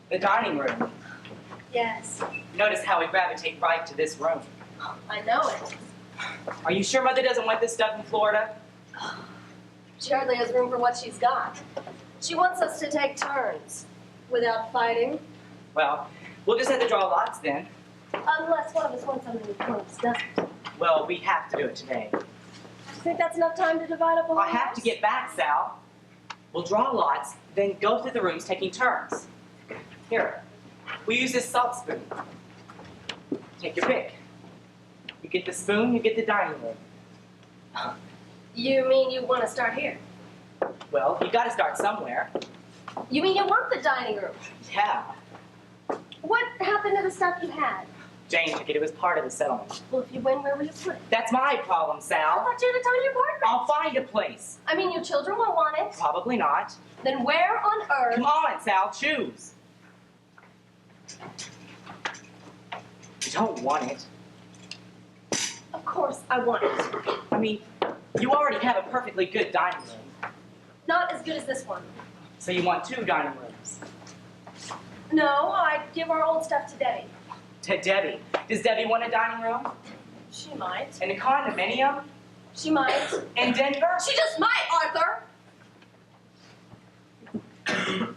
The dining room. Yes. Notice how we gravitate right to this room. I know it. Are you sure Mother doesn't want this stuff in Florida? She hardly has room for what she's got. She wants us to take turns without fighting. Well, we'll just have to draw lots then. Unless one of us wants something and one of us doesn't. Well, we have to do it today. Do you think that's enough time to divide up a whole I have to get back, Sal. We'll draw lots, then go through the rooms taking turns. Here, we use this salt spoon. Take your pick. You get the spoon, you get the dining room. You mean you want to start here? Well, you gotta start somewhere. You mean you want the dining room? Yeah. What happened to the stuff you had? Jane took it, it was part of the settlement. Well, if you win, where will you put it? That's my problem, I Sal. thought you had a tiny apartment. I'll find a place. I mean, your children will want it. Probably not. Then where on earth? Come on, Sal, choose. You don't want it. Of course I want it. I mean, you already have a perfectly good dining room. Not as good as this one. So you want 2 dining rooms. No, I'd give our old stuff to Debbie. To Debbie. Does Debbie want a dining room? She might. And a condominium? She might. In Denver? She just might, Arthur!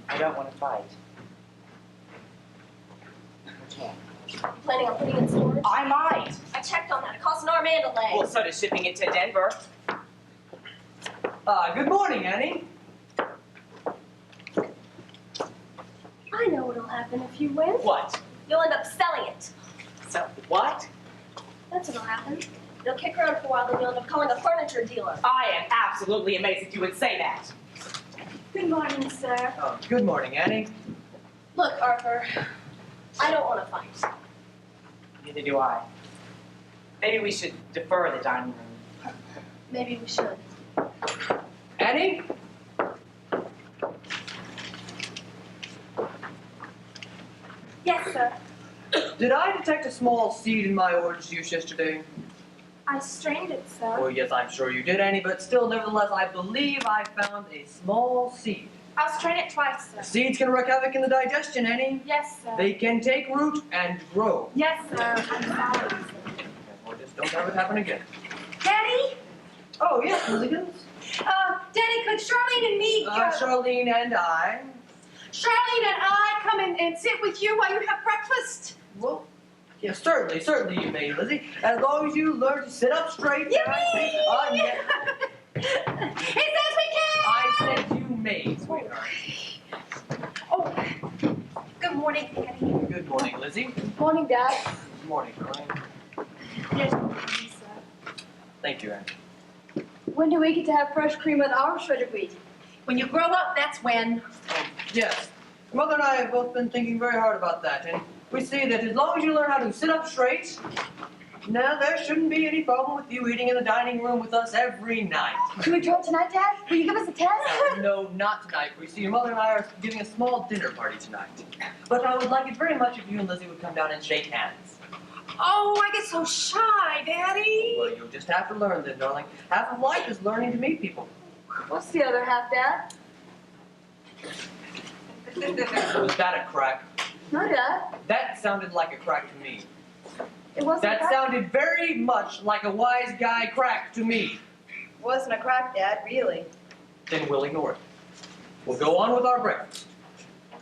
I don't want to fight. Which one? You planning on putting it in storage? I might. I checked on that. It costs an arm and a leg. Well, so does shipping it to Denver. Good morning, Annie. I know what'll happen if you win. What? You'll end up selling it. So, what? That's what'll happen. You'll kick around for a while, then you'll end up calling a furniture dealer. I am absolutely amazed that you would say that. Good morning, sir. Oh, good morning, Annie. Look, Arthur, I don't want to fight. Neither do I. Maybe we should defer the dining room. Maybe we should. Annie? Yes, sir. Did I detect a small seed in my orange juice yesterday? I strained it, sir. Oh, yes, I'm sure you did, Annie, but still, nevertheless, I believe I found a small seed. I'll strain it twice, sir. Seeds can wreak havoc in the digestion, Annie. Yes, sir. They can take root and grow. Yes, sir. I'm sorry. Well, just don't have it happen again. Daddy? Oh, yes, Milligans. Daddy, could Charlene and me Charlene and I. Charlene and I come and sit with you while you have breakfast? Well, yes, certainly you may, Lizzie. As long as you learn to sit up straight. Yippee! Yeah. He says we can! I said you may, sweetheart. Oh, good morning, Daddy. Good morning, Lizzie. Good morning, Dad. Good morning, Charlene. Yes, sir. Thank you, Annie. When do we get to have fresh cream with our shredded wheat? When you grow up, that's when. Yes. Mother and I have both been thinking very hard about that, and we see that as long as you learn how to sit up straight, now there shouldn't be any problem with you eating in the dining room with us every night. Can we try it tonight, Dad? Will you give us a test? No, not tonight. We see your mother and I are giving a small dinner party tonight. But I would like it very much if you and Lizzie would come down and shake hands. Oh, I get so shy, Daddy. Well, you'll just have to learn then, darling. Half of life is learning to meet people. What's the other half, Dad? Was that a crack? No, Dad. That sounded like a crack to me. It wasn't That a crack. sounded very much like a wise guy crack to me. It wasn't a crack, Dad, really. Then we'll ignore it. We'll go on with our breakfast.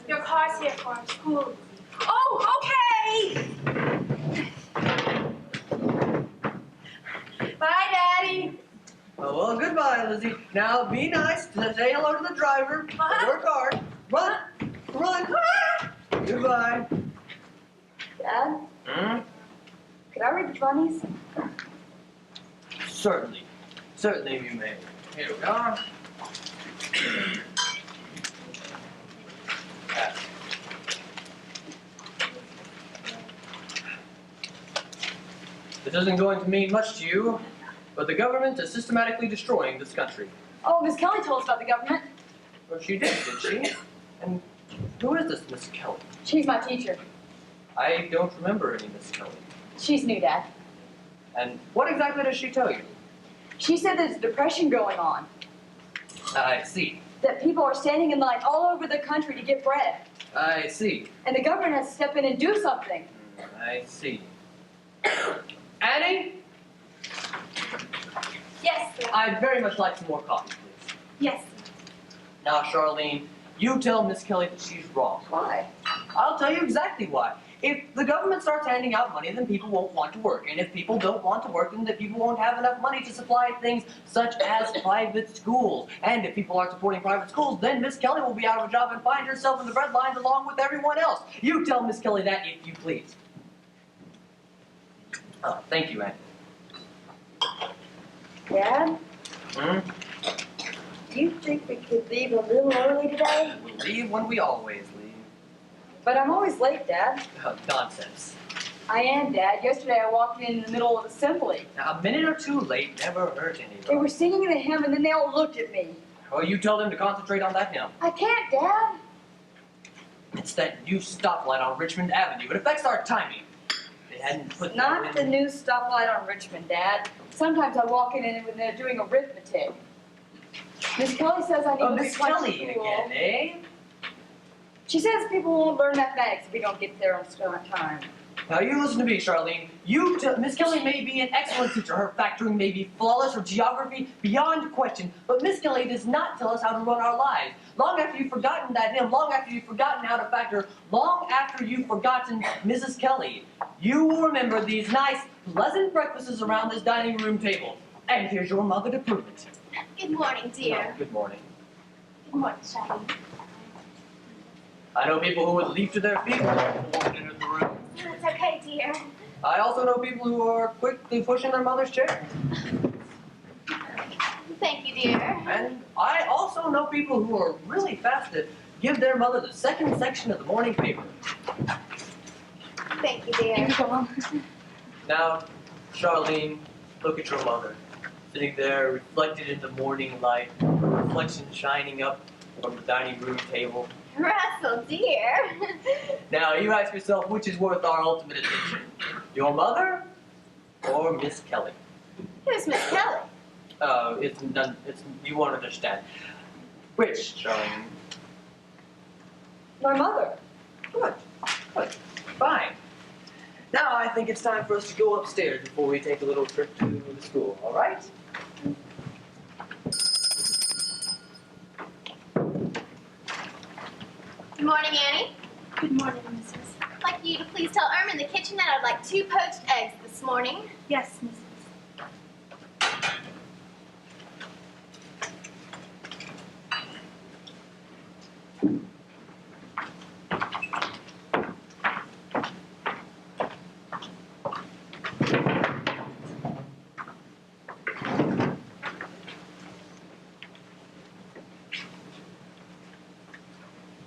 Your car's here for our school. Oh, okay. Bye, Daddy. Oh, well, goodbye, Lizzie. Now, be nice. Say hello to the driver. Work hard. Run. Run. Goodbye. Dad, Hmm? could I read the bunnies? Certainly. Certainly you may. Here we are. This isn't going to mean much to you, but the government is systematically destroying this country. Oh, Miss Kelly told us about the government. Well, she did she? And who is this Miss Kelly? She's my teacher. I don't remember any Miss Kelly. She's new, Dad. And what exactly does she tell you? She said there's depression going on, I see. that people are standing in line all over the country to get bread, I see. and the government has to step in and do something. I see. Annie, Yes, sir. I'd very much like some more coffee, please. Yes, sir. Now, Charlene, you tell Miss Kelly that she's wrong. Why? I'll tell you exactly why. If the government starts handing out money, then people won't want to work. And if people don't want to work, then the people won't have enough money to supply things such as private schools. And if people aren't supporting private schools, then Miss Kelly will be out of a job and find herself in the bread lines along with everyone else. You tell Miss Kelly that if you please. Oh, thank you, Annie. Dad, Hmm? do you think we could leave a little early today? We'll leave when we always leave. But I'm always late, Dad. Oh, nonsense. I am, Dad. Yesterday I walked in the middle of assembly. Now, a minute or two late never hurt anybody. They were singing the hymn and then they all looked at me. Well, you tell them to concentrate on that hymn. I can't, Dad. It's that new stoplight on Richmond Avenue. It affects our timing. They hadn't put that Not the in. new stoplight on Richmond, Dad. Sometimes I walk in and when they're doing arithmetic. Miss Kelly says I need Oh, to be Miss punctual. Kelly again, eh? She says people won't learn mathematics if we don't get there on time. Now you listen to me, Charlene. Miss Kelly may be an excellent teacher. Her factoring may be flawless, her geography beyond question. But Miss Kelly does not tell us how to run our lives. Long after you've forgotten that hymn, long after you've forgotten how to factor, long after you've forgotten Mrs. Kelly, you will remember these nice, pleasant breakfasts around this dining room table. And here's your mother to prove it. Good morning, dear. No, good morning. Good morning, Charlie. I know people who would leap to their feet when they walked into the room. It's okay, dear. I also know people who are quickly pushing their mother's chair. Thank you, dear. And I also know people who are really fast to give their mother the second section of the morning paper. Thank you, dear. Now, Charlene, look at your mother, sitting there reflected in the morning light, her reflection shining up from the dining room table. Russell, dear. Now, you ask yourself which is worth our ultimate attention, your mother or Miss Kelly? Who's Miss Kelly? You won't understand. Which, Charlene? My mother. Good, good, fine. Now I think it's time for us to go upstairs before we take a little trip to the school, all right? Good morning, Annie. Good morning, Mrs. I'd like you to please tell Irma in the kitchen that I'd like 2 poached eggs this morning. Yes, Mrs.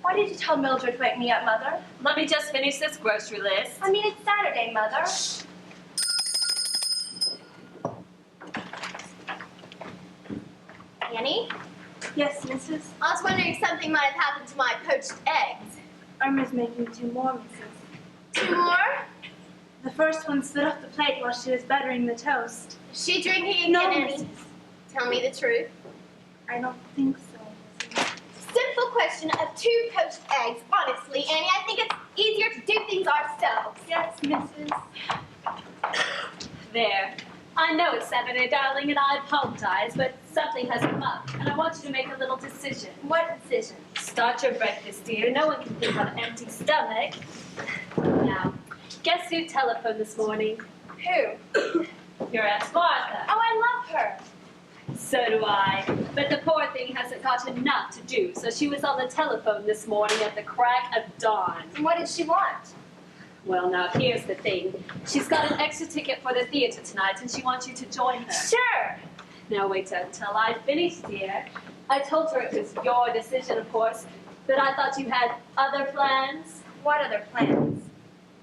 Why did you tell Mildred to wake me up, Mother? Let me just finish this grocery list. I mean, it's Saturday, Mother. Annie? Yes, Mrs. I was wondering if something might have happened to my poached eggs. Irma's making 2 more, Mrs. 2 more? The first one slid off the plate while she was buttering the toast. Is she drinking again, No, Annie? Mrs. Tell me the truth. I don't think so, Mrs. Simple question of 2 poached eggs. Honestly, Annie, I think it's easier to do things ourselves. Yes, Mrs. There. I know it's Saturday, darling, and I apologize, but something has come up, and I want you to make a little decision. What decision? Start your breakfast, dear. No one can think on an empty stomach. Now, guess who telephoned this morning? Who? Your Aunt Martha. Oh, I love her. So do I. But the poor thing hasn't got enough to do, so she was on the telephone this morning at the crack of dawn. And what did she want? Well, now, here's the thing. She's got an extra ticket for the theater tonight, and she wants you to join her. Sure. Now, wait until I finish, dear. I told her it was your decision, of course, but I thought you had other plans. What other plans?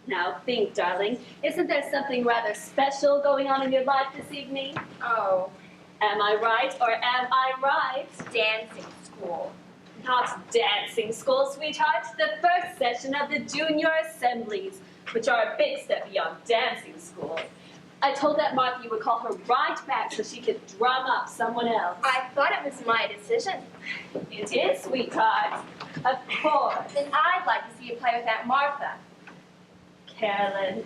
Now, think, darling. Isn't there something rather special going on in your life this evening? Oh, Am I right, or am I right? dancing school. Not dancing school, sweetheart. The first session of the junior assemblies, which are a big step beyond dancing school. I told Aunt Martha you would call her right back so she could drum up someone else. I thought it was my decision. It is, sweetheart. Of course. Then I'd like to see you play with Aunt Martha. Carolyn,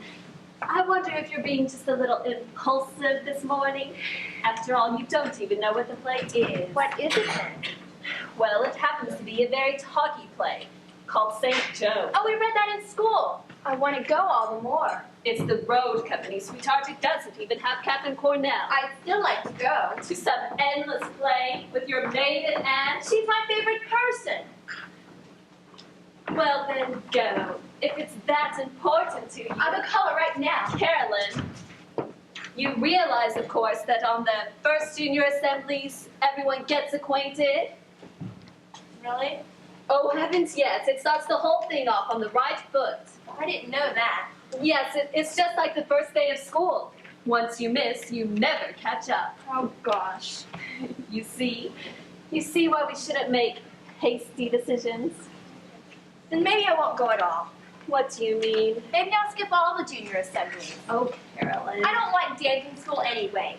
I wonder if you're being just a little impulsive this morning. After all, you don't even know what the play is. What is it then? Well, it happens to be a very talky play called St. Joe. Oh, we read that in school. I want to go all the more. It's the road company, sweetheart. It doesn't even have Captain Cornell. I'd still like to go. To some endless play with your maiden aunt. She's my favorite person. Well, then go. If it's that important to you. I would call her right now. Carolyn, you realize, of course, that on the first junior assemblies, everyone gets acquainted? Really? Oh, heavens, yes. It starts the whole thing off on the right foot. I didn't know that. Yes, it's just like the first day of school. Once you miss, you never catch up. Oh, gosh. You see why we shouldn't make hasty decisions? Then maybe I won't go at all. What do you mean? Maybe I'll skip all the junior assemblies. Oh, Carolyn. I don't like dancing school anyway.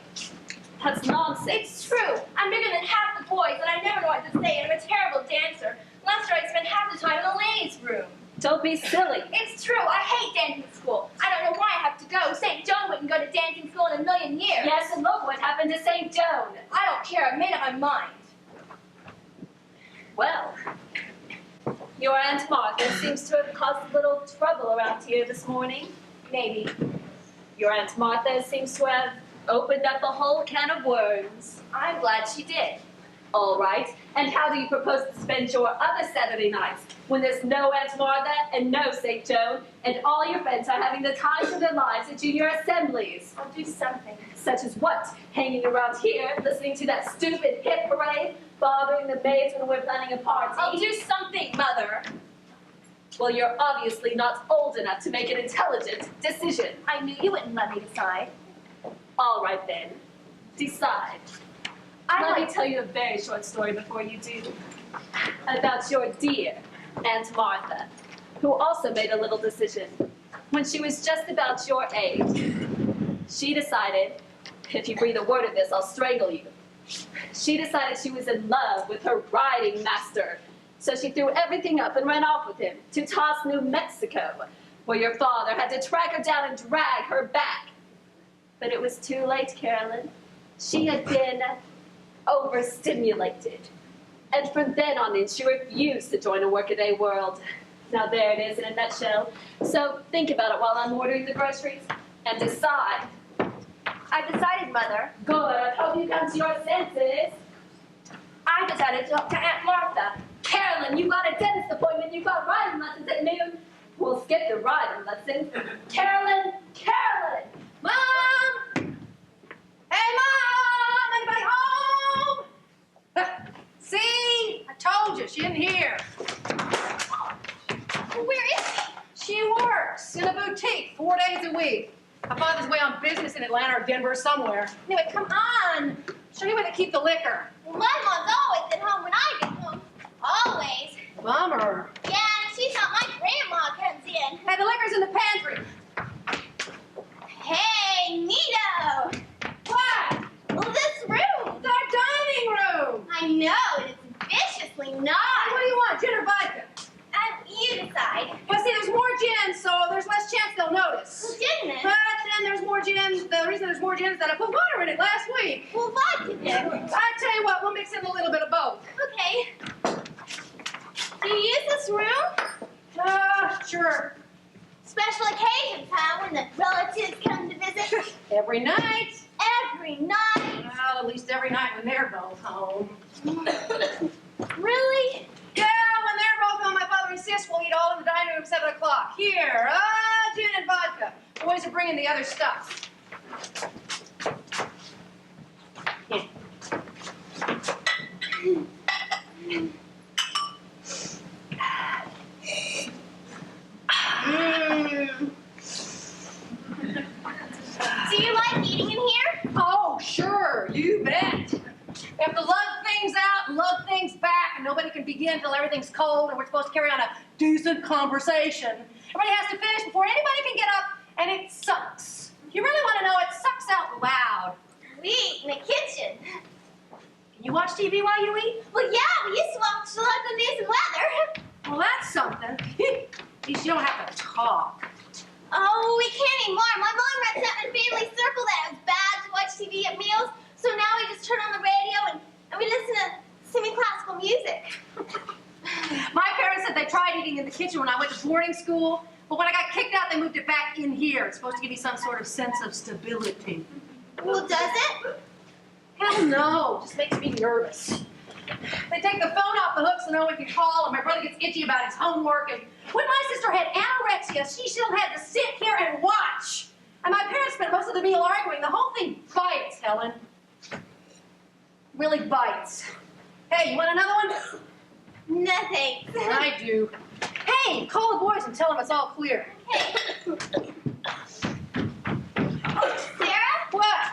That's nonsense. It's true. I'm bigger than half the boys, and I never know what to say, and I'm a terrible dancer. Last year I spent half the time in the ladies' room. Don't be silly. It's true. I hate dancing school. I don't know why I have to go. St. Joan wouldn't go to dancing school in a million years. Yes, and look what happened to St. Joan. I don't care. I've made up my mind. Well, your Aunt Martha seems to have caused a little trouble around here this morning. Maybe. Your Aunt Martha seems to have opened up a whole can of worms. I'm glad she did. All right. And how do you propose to spend your other Saturday nights when there's no Aunt Martha and no St. Joan, and all your friends are having the time of their lives at junior assemblies? I'll do something. Such as what? Hanging around here, listening to that stupid hit parade, bothering the maids when we're planning a party? I'll do something, Mother. Well, you're obviously not old enough to make an intelligent decision. I knew you wouldn't let me decide. All right, then. Decide. Let me like tell you a very short story before you do. About your dear Aunt Martha, who also made a little decision. When she was just about your age, she decided, if you breathe a word of this, I'll strangle you. She decided she was in love with her riding master. So she threw everything up and ran off with him to Taos, New Mexico, where your father had to track her down and drag her back. But it was too late, Carolyn. She had been overstimulated. And from then on in, she refused to join a workaday world. Now there it is in a nutshell. So think about it while I'm ordering the groceries and decide. I decided, Mother. Good, I hope you come to your senses. I decided to talk to Aunt Martha. Carolyn, you got a dentist appointment, you got riding lessons at noon. We'll skip the riding lessons. Carolyn! Carolyn! Mom! Hey, Mom! Anybody home? See? I told you, she isn't here. Where is she? She works in a boutique 4 days a week. My father's way on business in Atlanta or Denver or somewhere. Anyway, come on. Show you where they keep the liquor. Well, my mom's always at home when I get home. Always. Bummer. Yeah, and she's not my grandma comes in. Hey, the liquor's in the pantry. Hey, Nito! What? Well, this room. It's our dining room. I know, and it's viciously Hey, naughty. what do you want, gin or vodka? You decide. Well, see, there's more gin, so there's less chance they'll notice. Legitimate. But then there's more gin. The reason there's more gin is that I put water in it last week. Well, vodka then. I tell you what, we'll mix in a little bit of both. Okay. Do you use this room? Sure. Special occasions, huh? When the relatives come to visit? Every night. Every night. Well, at least every night when they're both home. Really? Yeah, when they're both home, my father insists we'll eat all in the dining room at 7 o'clock. Here, gin and vodka. Boys are bringing the other stuff. Here. Do you like eating in here? Oh, sure, you bet. We have to lug things out and lug things back, and nobody can begin until everything's cold, and we're supposed to carry on a decent conversation. Everybody has to finish before anybody can get up, and it sucks. You really want to know, it sucks watch TV while you eat? Well, yeah, we used to watch local news and weather. Well, that's something. At least you don't have to talk. Oh, we can't anymore. My mom runs out in a family circle that it was bad to watch TV at meals, so now we just turn on the radio and we listen to semi-classical music. My parents said they tried eating in the kitchen when I went to boarding school, but when I got kicked out, they moved it back in here. It's supposed to give me some sort of sense of stability. Well, does it? Hell no, just makes me nervous. They take the phone off the hook so no one can call, and my brother gets itchy about his homework. And when my sister had anorexia, she still had to sit here and watch. And my parents spent most of the meal arguing. The whole thing bites, Helen. Really bites. Hey, you want another one? No, thanks. I do. Hey, call the boys and tell them it's all clear. Hey. Sarah? What?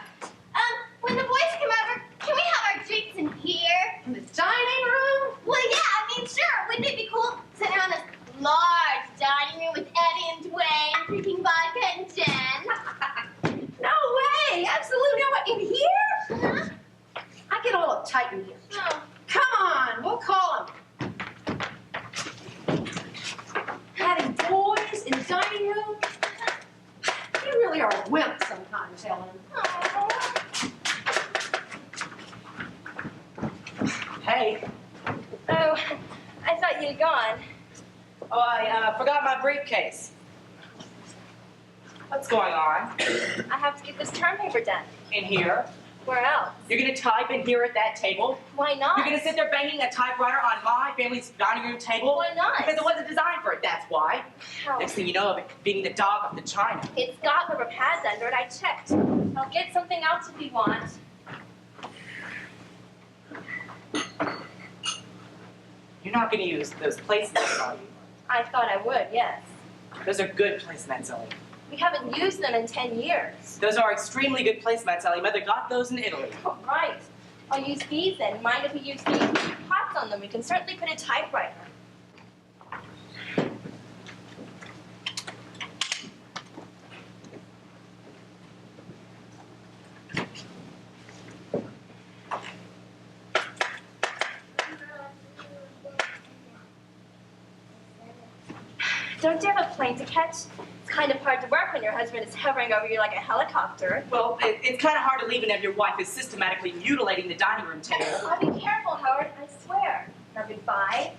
When the boys come over, can we have our drinks in here? In the dining room? Well, yeah, I mean, sure. Wouldn't it be cool sitting around this large dining room with Eddie and Dwayne drinking vodka and gin? No way! Absolutely no way. In here? Uh-huh. I get all uptight in here. Oh. Come on, we'll call them. Having boys in the dining room? You really are a wimp sometimes, Helen. Oh. Hey. Oh, I thought you'd gone. Oh, I forgot my briefcase. What's going on? I have to get this term paper done. In here? Where else? You're gonna type in here at that table? Why not? You're gonna sit there banging a typewriter on my family's dining room table? Why not? Because it wasn't designed for it, that's why. How? Next thing you know, it being the dog of the china. It's got rubber pads under it. I checked. I'll get something else if you want. You're not gonna use those placemats, are you? I thought I would, yes. Those are good placemats, Ellie. We haven't used them in 10 years. Those are extremely good placemats, Ellie. Mother got those in Italy. Oh, right. I'll use these then. Mind if we use these? Pots on them. We can certainly put a typewriter. Don't you have a plane to catch? It's kind of hard to work when your husband is hovering over you like a helicopter. Well, it's kind of hard to leave it if your wife is systematically mutilating the dining room table. I'll be careful, Howard. I swear. Now, goodbye.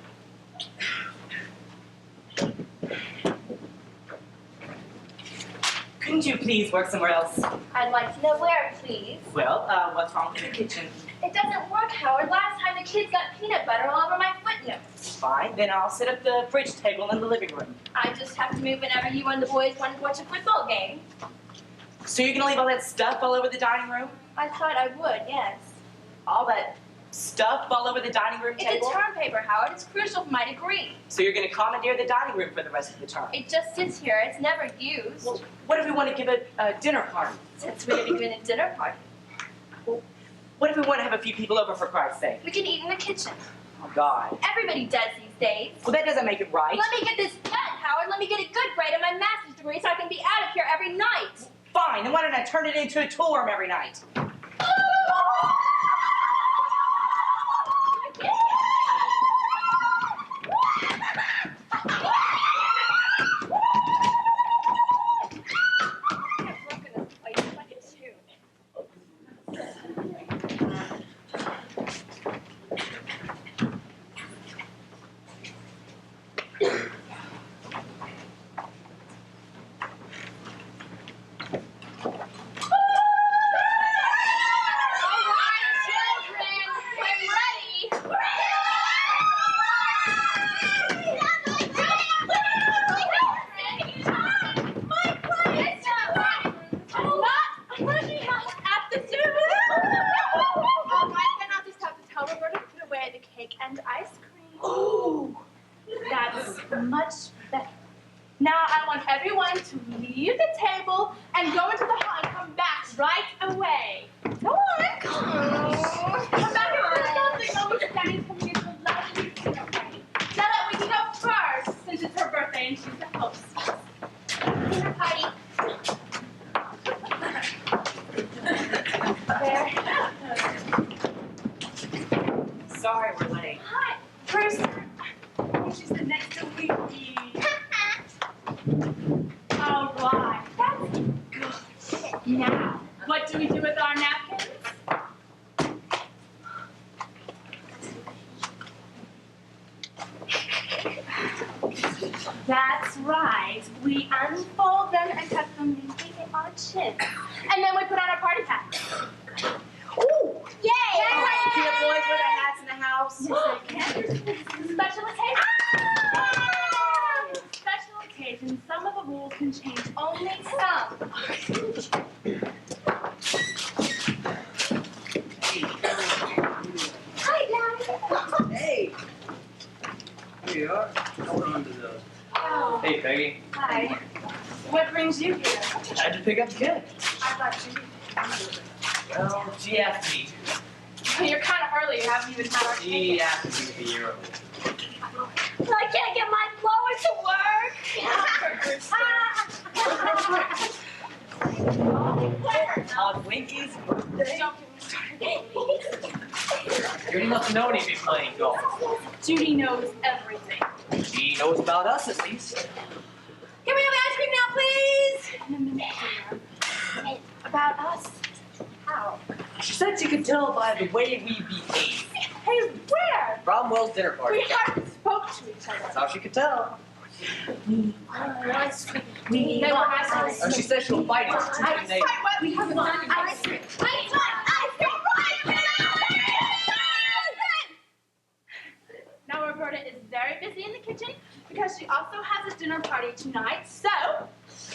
Couldn't you please work somewhere else? I'd like to know where, please. Well, what's wrong with the kitchen? It doesn't work, Howard. Last time the kids got peanut butter all over my footnotes. Fine, then I'll set up the fridge table in the living room. I just have to move whenever you and the boys want to watch a football game. So you're gonna leave all that stuff all over the dining room? I thought I would, yes. All that stuff all over the dining room It's table? a term paper, Howard. It's crucial for my degree. So you're gonna commandeer the dining room for the rest of the term? It just sits here. It's never used. Well, what if we want to give a dinner party? Since we're giving a dinner party, What if we want to have a few people over, for Christ's sake? we can eat in the kitchen. Oh, God. Everybody does these days. Well, that doesn't make it right. Let me get this done, Howard. Let me get a good grade on my master's degree so I can be out of here every night. Fine, then why don't I turn it into a tool room every night? Now I want everyone to leave the table and go into the hall and come back right away. Go on. Come back and put something over the dining room into a lovely dinner party. Now that we can go first, since it's her birthday and she's the host. Dinner party. There. Now, what do we do with our napkins? That's right. We unfold them and tuck them neatly in our chin. And then we put on our party hats. Ooh! Yay! Cute boys with their hats in the house. Yes, I can. Special occasion. Special occasions, some of the rules can change, only some. Hi, Daddy. Hey! Here you are. Hold on to those. Oh, Hey, Peggy. hi. What brings you here? I had to pick up the kid. I thought you. Well, she asked me to. You're kind of early. You haven't even had our She cake. asked me to be here early. I can't get my blower to work. On Winky's birthday? Don't get me started. You must have known he'd be playing golf. Judy knows everything. She knows about us, at least. Can we have ice cream now, please? In a minute, dear. About us. How? She said she could tell by the way we behave. Hey, where? Bromwell's dinner party. We hardly spoke to each other. That's how she could tell. Ice cream. They were ice Oh, she says she'll fight it. It's too Ice late. cream. We haven't done ice cream. Now Roberta is very busy in the kitchen because she also has a dinner party tonight. So,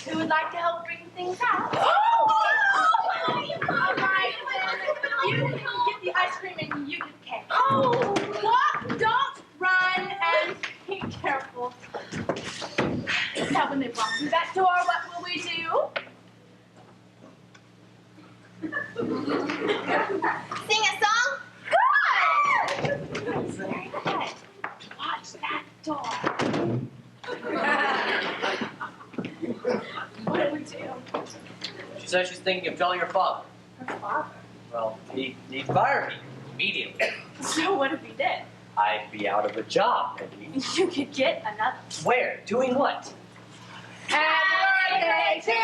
who would like to help bring things out? All right, you can get the ice cream and you get the cake. Walk, don't run, and be careful. Now, when they walk through that door, what will we do? Sing a song? Good! Very good. Watch that door. What do we do? She says she's thinking of telling her father. Her father. Well, he'd fire me immediately. So what if he did? I'd be out of a job, Peggy. You could get another. Where? Doing what? Happy birthday to you!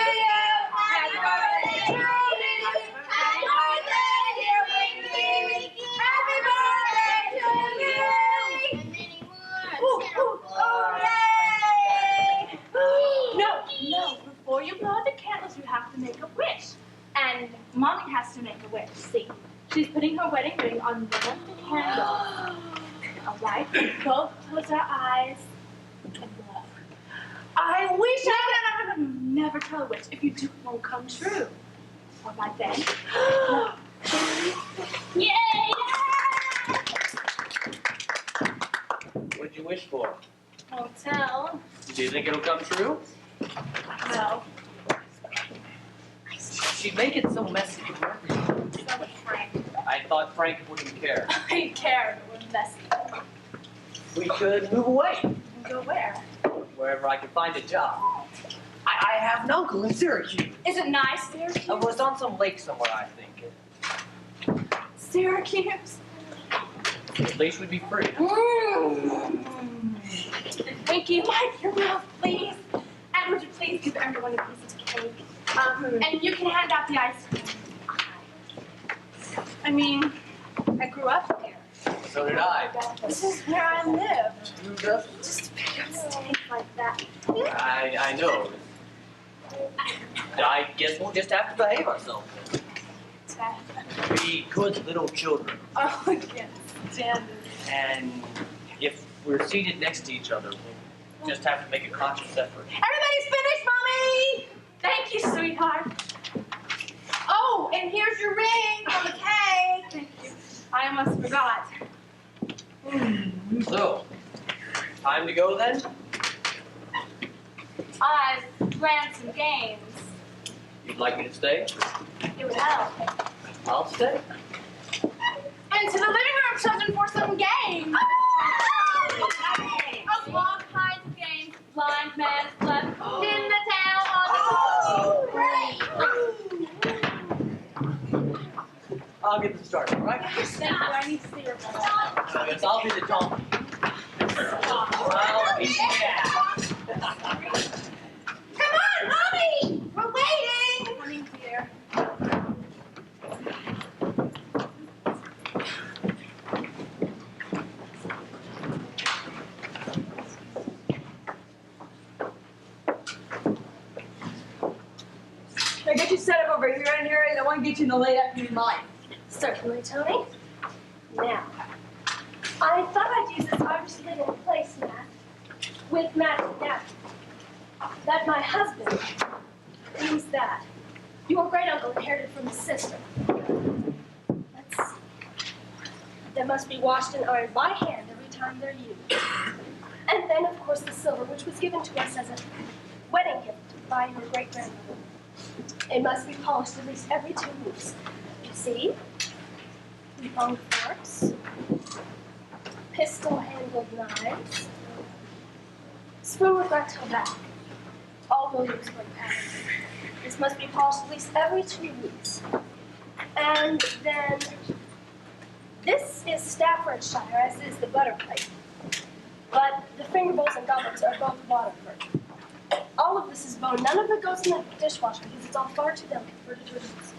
Happy birthday to you! Happy birthday, dear Winky! Happy birthday to you! And many more. Ooh, ooh, oh, yay! No, before you blow out the candles, you have to make a wish. And Mommy has to make a wish. See, she's putting her wedding ring on one of the candles. All right, both close our eyes and blow. I wish I could never tell a wish. If you do, it won't come true. All right then. Yay! What'd you wish for? Won't tell. Do you think it'll come true? No. She'd make it so messy. So would Frank. I thought Frank wouldn't care. I care if it was messy. We could move away, Go where? wherever I could find a job. I have an uncle in Syracuse. Is it nice, Syracuse? I was on some lake somewhere, I think. Syracuse. At least we'd be free. Winky, wipe your mouth, please. And would you please give everyone a piece of cake? And you can hand out the ice cream. I mean, I grew up here. So did I. This is where I live. Who does? Just to pick up steak like that. I know. I guess we'll just have to behave ourselves. Be good little children. Oh, I can't stand it. And if we're seated next to each other, we'll just have to make a conscious effort. Everybody's finished, Mommy! Thank you, sweetheart. Oh, and here's your ring on the cake. Thank you. I almost forgot. So, time to go then? I've planned some games. You'd like me to stay? It would help. I'll stay. Into the living room, children, for some games. Of all kinds of games. Blind man's left in the town on the I'll get them started, all right? Thank you. I need to see your brother. I guess I'll be the donkey. I'll be Come on, Mommy! We're waiting. Coming, dear. over here, and Harriet, I want to get you in the late afternoon light. Certainly, Tony. Now, I thought I'd use this artist living placemat with magic napkins that my husband used that your great uncle inherited from his sister. Let's see. They must be washed and ironed by hand every time they're used. And then, of course, the silver, which was given to us as a wedding gift by your great-grandmother. It must be polished at least every 2 weeks. You see? Long forks, pistol-handled knives, spoon with recto back, all Williamsburg pattern. This must be polished at least every 2 weeks. And then, this is Staffordshire, as is the butter plate. But the finger bowls and goblets are both Waterford. All of this is bone. None of it goes in the dishwasher because it's all far too delicate for detergents.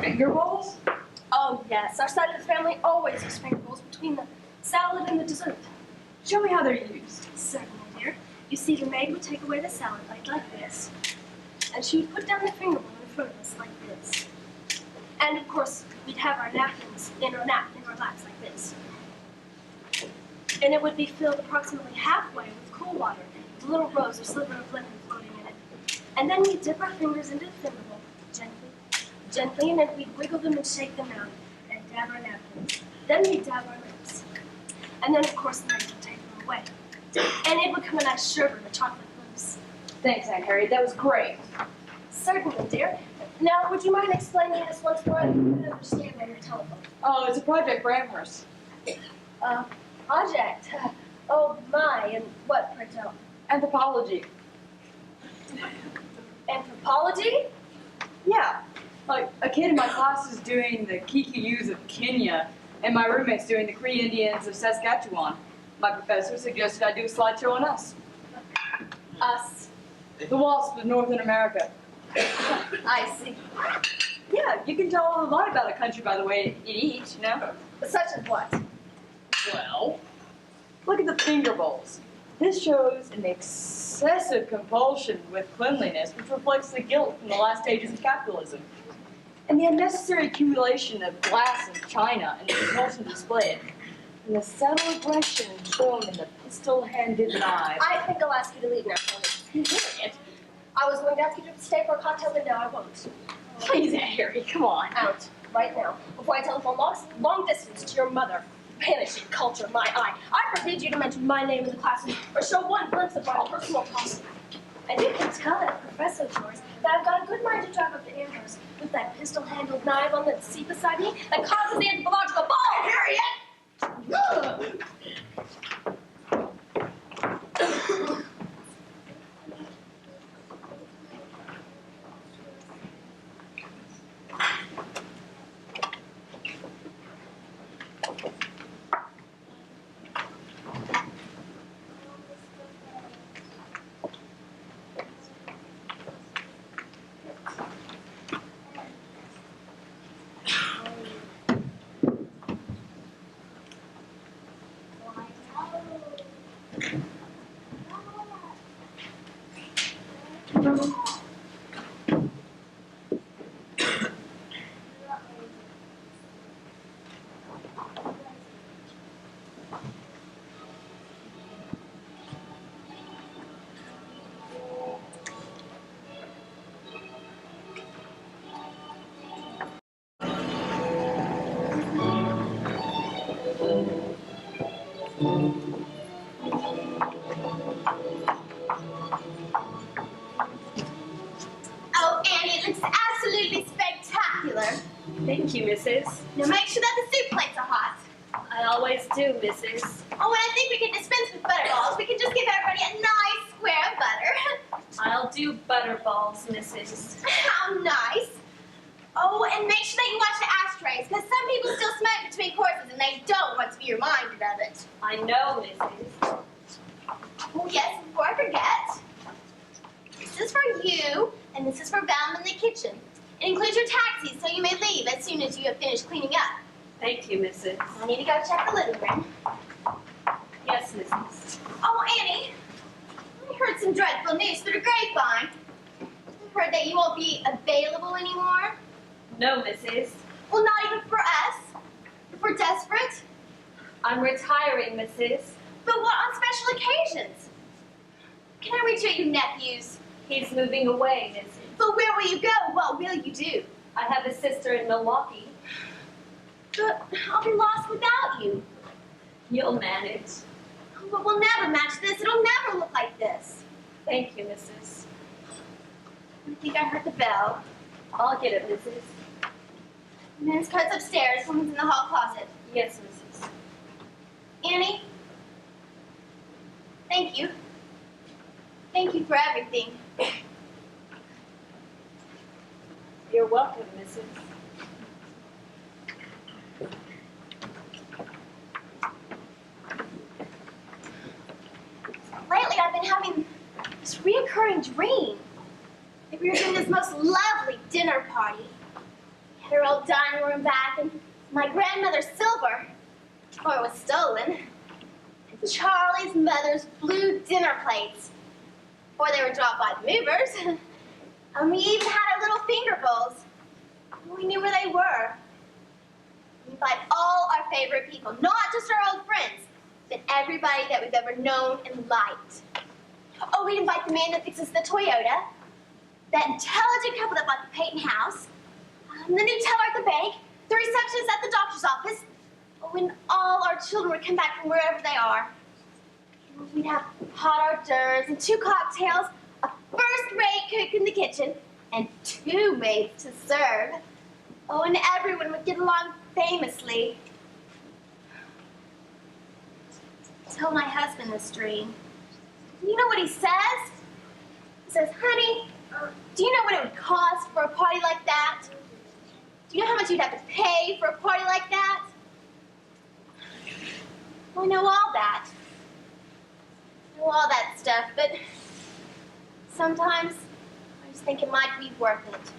Finger bowls? Oh, yes. Our side of the family always uses finger bowls between the salad and the dessert. Show me how they're used. Certainly, dear. You see, the maid would take away the salad plate like this, and she would put down the finger bowl in front of us like this. And, of course, we'd have our napkins in our laps like this. And it would be filled approximately halfway with cool water, with a little rose or sliver of lemon floating in it. And then we'd dip our fingers into the finger bowl, gently, and then we'd wiggle them and shake them out, and dab our napkins. Then we'd dab our lips. And then, of course, the maid would take them away. And it would come a nice sherbet or chocolate mousse. Thanks, Aunt Harriet. That was great. Certainly, dear. Now, would you mind explaining this once more? I couldn't understand on your telephone. Oh, it's a project for Amherst. Project. Oh, my. And what, pray tell? Anthropology. Anthropology? Yeah. Like, a kid in my class is doing the Kikuyus of Kenya, and my roommate's doing the Cree Indians of Saskatchewan. My professor suggested I do a slideshow on us. Us. The wasps of Northern America. I see. Yeah, you can tell a lot about a country by the way it eats, you know? Such as what? Well, look at the finger bowls. This shows an excessive compulsion with cleanliness, which reflects the guilt from the last stages of capitalism. And the unnecessary accumulation of glass and china and the compulsion to display it. And the subtle aggression shown in the pistol-handed knife. I think I'll ask you to leave now, Tony. Harriet, I was going to ask you to stay for a cocktail, but now I won't. please, Aunt Harriet, come on. Out, right now, before I telephone long distance to your mother. Banishing culture, my eye. I forbid you to mention my name in the classroom or show one glimpse of my personal policy. And you can tell that professor of yours that I've got a good mind to drive up to Amherst with that pistol-handled knife on the seat beside me that causes the anthropological ball, Harriet! Oh, Annie, it looks absolutely spectacular. Thank you, Mrs. Now make sure that the soup plates are hot. I always do, Mrs. Oh, and I think we can dispense with butterballs. We can just give everybody a nice square of butter. I'll do butterballs, Mrs. How nice. Oh, and make sure that you watch the ashtrays, because some people still smoke between courses and they don't want to be reminded of it. I know, Mrs. Oh, yes, before I forget, this is for you, and this is for Val in the kitchen. It includes your taxi, so you may leave as soon as you have finished cleaning up. Thank you, Mrs. I need to go check the living room. Yes, Mrs. Oh, Annie, I heard some dreadful news through the grapevine. afraid that you won't be available anymore? No, Mrs. Well, not even for us. If we're desperate. I'm retiring, Mrs. But what on special occasions? Can I reach you at your nephew's? He's moving away, Mrs. But where will you go? What will you do? I have a sister in Milwaukee. But I'll be lost without you. You'll manage. But we'll never match this. It'll never look like this. Thank you, Mrs. I think I heard the bell. I'll get it, Mrs. Men's coat's upstairs. Woman's in the hall closet. Yes, Mrs. Annie? Thank you. Thank you for everything. You're welcome, Mrs. Lately, I've been having this reoccurring dream that we were doing this most lovely dinner party. We had our old dining room back, and my grandmother's silver, or it was stolen, and Charlie's mother's blue dinner plates, or they were dropped by the movers. And we even had our little finger bowls. We knew where they were. We invite all our favorite people, not just our old friends, but everybody that we've ever known and liked. Oh, we'd invite the man that fixes the Toyota, that intelligent couple that bought the Peyton house, the new teller at the bank, the receptionist at the doctor's office. Oh, and all our children would come back from wherever they are. We'd have hot hors d'oeuvres and 2 cocktails, a first-rate cook in the kitchen, and 2 maids to serve. Oh, and everyone would get along famously. Tell my husband this dream. You know what he says? He says, honey, do you know what it would cost for a party like that? Do you know how much you'd have to pay for a party like that? Well, I know all that. I know all that stuff, but sometimes I just think it might be worth it.